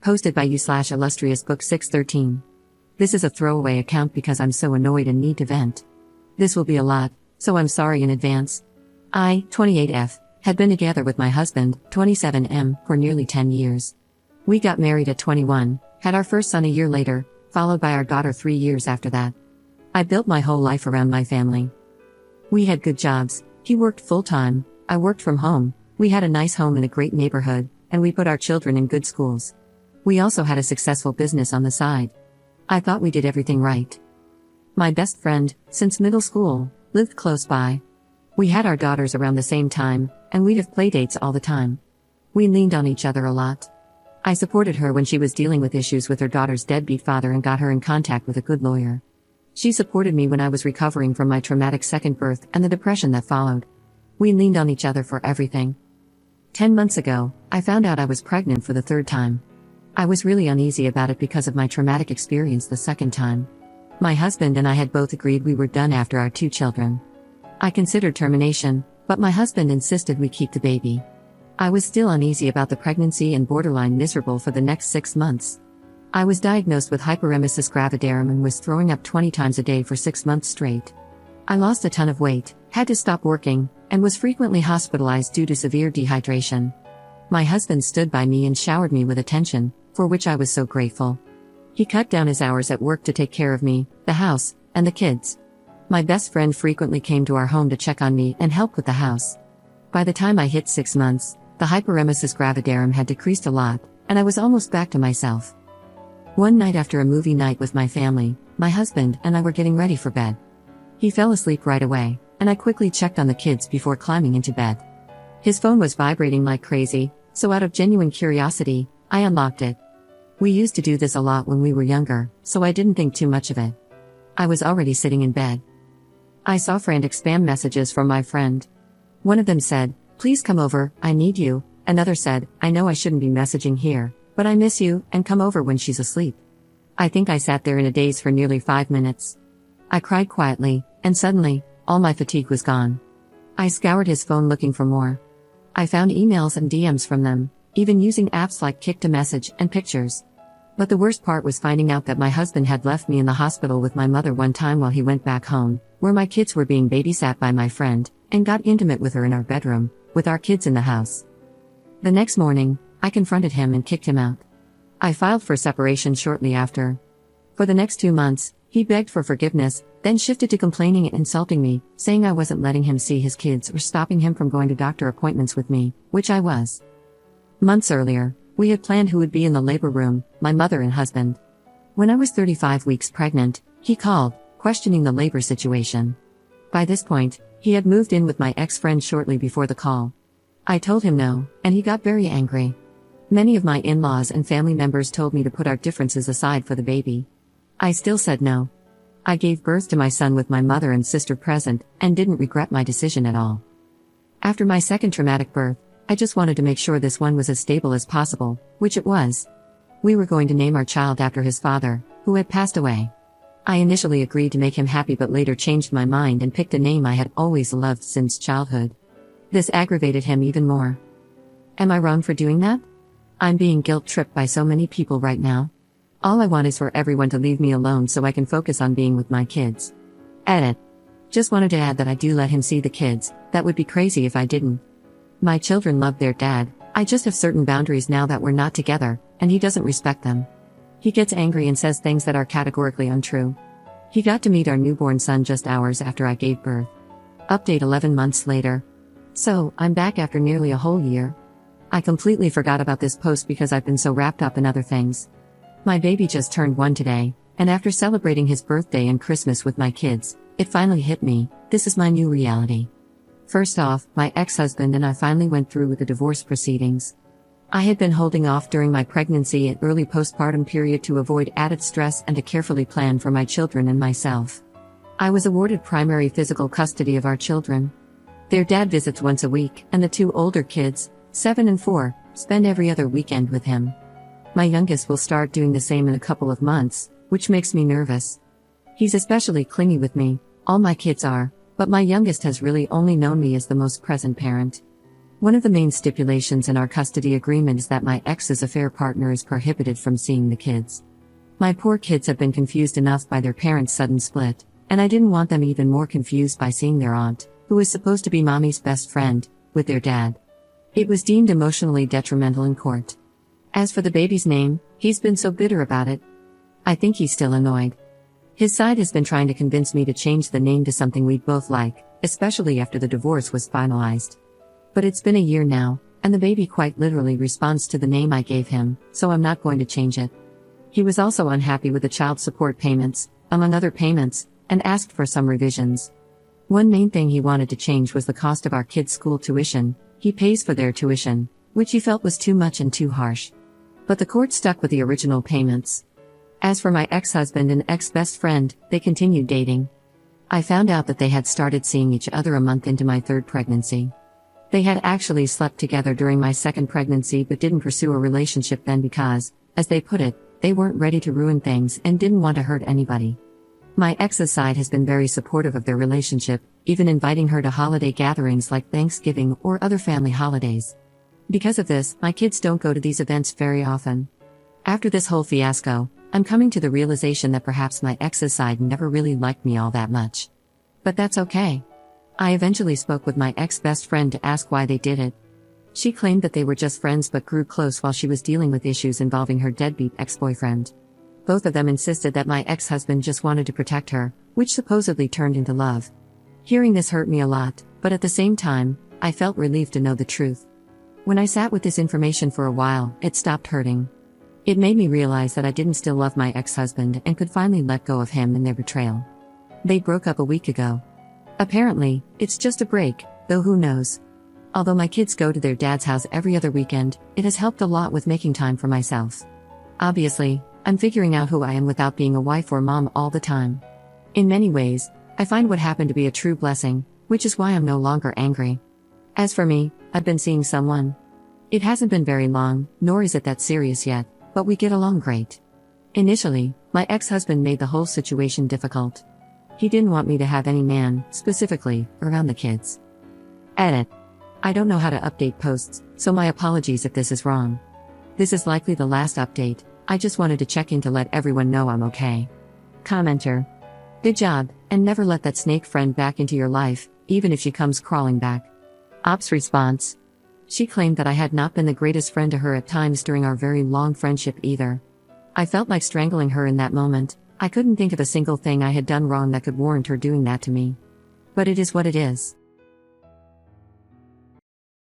Posted by you/illustrious book 613. This is a throwaway account because I'm so annoyed and need to vent. This will be a lot, so I'm sorry in advance. I, 28F, had been together with my husband, 27M, for nearly 10 years. We got married at 21, had our first son a year later, followed by our daughter 3 years after that. I built my whole life around my family. We had good jobs, he worked full-time, I worked from home, we had a nice home in a great neighborhood, and we put our children in good schools. We also had a successful business on the side. I thought we did everything right. My best friend, since middle school, lived close by. We had our daughters around the same time, and we'd have playdates all the time. We leaned on each other a lot. I supported her when she was dealing with issues with her daughter's deadbeat father and got her in contact with a good lawyer. She supported me when I was recovering from my traumatic second birth and the depression that followed. We leaned on each other for everything. 10 months ago, I found out I was pregnant for the third time. I was really uneasy about it because of my traumatic experience the second time. My husband and I had both agreed we were done after our 2 children. I considered termination, but my husband insisted we keep the baby. I was still uneasy about the pregnancy and borderline miserable for the next 6 months. I was diagnosed with hyperemesis gravidarum and was throwing up 20 times a day for 6 months straight. I lost a ton of weight, had to stop working, and was frequently hospitalized due to severe dehydration. My husband stood by me and showered me with attention, for which I was so grateful. He cut down his hours at work to take care of me, the house, and the kids. My best friend frequently came to our home to check on me and help with the house. By the time I hit 6 months, the hyperemesis gravidarum had decreased a lot, and I was almost back to myself. One night after a movie night with my family, my husband and I were getting ready for bed. He fell asleep right away, and I quickly checked on the kids before climbing into bed. His phone was vibrating like crazy, so out of genuine curiosity, I unlocked it. We used to do this a lot when we were younger, so I didn't think too much of it. I was already sitting in bed. I saw frantic spam messages from my friend. One of them said, "Please come over, I need you." Another said, "I know I shouldn't be messaging here, but I miss you, and come over when she's asleep." I think I sat there in a daze for nearly 5 minutes. I cried quietly, and suddenly, all my fatigue was gone. I scoured his phone looking for more. I found emails and DMs from them, even using apps like Kick to Message and pictures. But the worst part was finding out that my husband had left me in the hospital with my mother one time while he went back home, where my kids were being babysat by my friend, and got intimate with her in our bedroom, with our kids in the house. The next morning, I confronted him and kicked him out. I filed for separation shortly after. For the next 2 months, he begged for forgiveness, then shifted to complaining and insulting me, saying I wasn't letting him see his kids or stopping him from going to doctor appointments with me, which I was. Months earlier, we had planned who would be in the labor room, my mother and husband. When I was 35 weeks pregnant, he called, questioning the labor situation. By this point, he had moved in with my ex-friend shortly before the call. I told him no, and he got very angry. Many of my in-laws and family members told me to put our differences aside for the baby. I still said no. I gave birth to my son with my mother and sister present, and didn't regret my decision at all. After my second traumatic birth, I just wanted to make sure this one was as stable as possible, which it was. We were going to name our child after his father, who had passed away. I initially agreed to make him happy but later changed my mind and picked a name I had always loved since childhood. This aggravated him even more. Am I wrong for doing that? I'm being guilt-tripped by so many people right now. All I want is for everyone to leave me alone so I can focus on being with my kids. Edit. Just wanted to add that I do let him see the kids, that would be crazy if I didn't. My children love their dad, I just have certain boundaries now that we're not together, and he doesn't respect them. He gets angry and says things that are categorically untrue. He got to meet our newborn son just hours after I gave birth. Update 11 months later. So, I'm back after nearly a whole year. I completely forgot about this post because I've been so wrapped up in other things. My baby just turned 1 today, and after celebrating his birthday and Christmas with my kids, it finally hit me, this is my new reality. First off, my ex-husband and I finally went through with the divorce proceedings. I had been holding off during my pregnancy and early postpartum period to avoid added stress and to carefully plan for my children and myself. I was awarded primary physical custody of our children. Their dad visits once a week, and the 2 older kids, 7 and 4, spend every other weekend with him. My youngest will start doing the same in a couple of months, which makes me nervous. He's especially clingy with me, all my kids are, but my youngest has really only known me as the most present parent. One of the main stipulations in our custody agreement is that my ex's affair partner is prohibited from seeing the kids. My poor kids have been confused enough by their parents' sudden split, and I didn't want them even more confused by seeing their aunt, who was supposed to be mommy's best friend, with their dad. It was deemed emotionally detrimental in court. As for the baby's name, he's been so bitter about it. I think he's still annoyed. His side has been trying to convince me to change the name to something we'd both like, especially after the divorce was finalized. But it's been a year now, and the baby quite literally responds to the name I gave him, so I'm not going to change it. He was also unhappy with the child support payments, among other payments, and asked for some revisions. One main thing he wanted to change was the cost of our kids' school tuition. He pays for their tuition, which he felt was too much and too harsh. But the court stuck with the original payments. As for my ex-husband and ex-best friend, they continued dating. I found out that they had started seeing each other a month into my third pregnancy. They had actually slept together during my second pregnancy but didn't pursue a relationship then because, as they put it, they weren't ready to ruin things and didn't want to hurt anybody. My ex's side has been very supportive of their relationship, even inviting her to holiday gatherings like Thanksgiving or other family holidays. Because of this, my kids don't go to these events very often. After this whole fiasco, I'm coming to the realization that perhaps my ex's side never really liked me all that much. But that's okay. I eventually spoke with my ex-best friend to ask why they did it. She claimed that they were just friends but grew close while she was dealing with issues involving her deadbeat ex-boyfriend. Both of them insisted that my ex-husband just wanted to protect her, which supposedly turned into love. Hearing this hurt me a lot, but at the same time, I felt relieved to know the truth. When I sat with this information for a while, it stopped hurting. It made me realize that I didn't still love my ex-husband and could finally let go of him and their betrayal. They broke up a week ago. Apparently, it's just a break, though who knows. Although my kids go to their dad's house every other weekend, it has helped a lot with making time for myself. Obviously, I'm figuring out who I am without being a wife or mom all the time. In many ways, I find what happened to be a true blessing, which is why I'm no longer angry. As for me, I've been seeing someone. It hasn't been very long, nor is it that serious yet, but we get along great. Initially, my ex-husband made the whole situation difficult. He didn't want me to have any man, specifically, around the kids. Edit. I don't know how to update posts, so my apologies if this is wrong. This is likely the last update. I just wanted to check in to let everyone know I'm okay. Commenter. Good job, and never let that snake friend back into your life, even if she comes crawling back. Ops response. She claimed that I had not been the greatest friend to her at times during our very long friendship either. I felt like strangling her in that moment. I couldn't think of a single thing I had done wrong that could warrant her doing that to me. But it is what it is.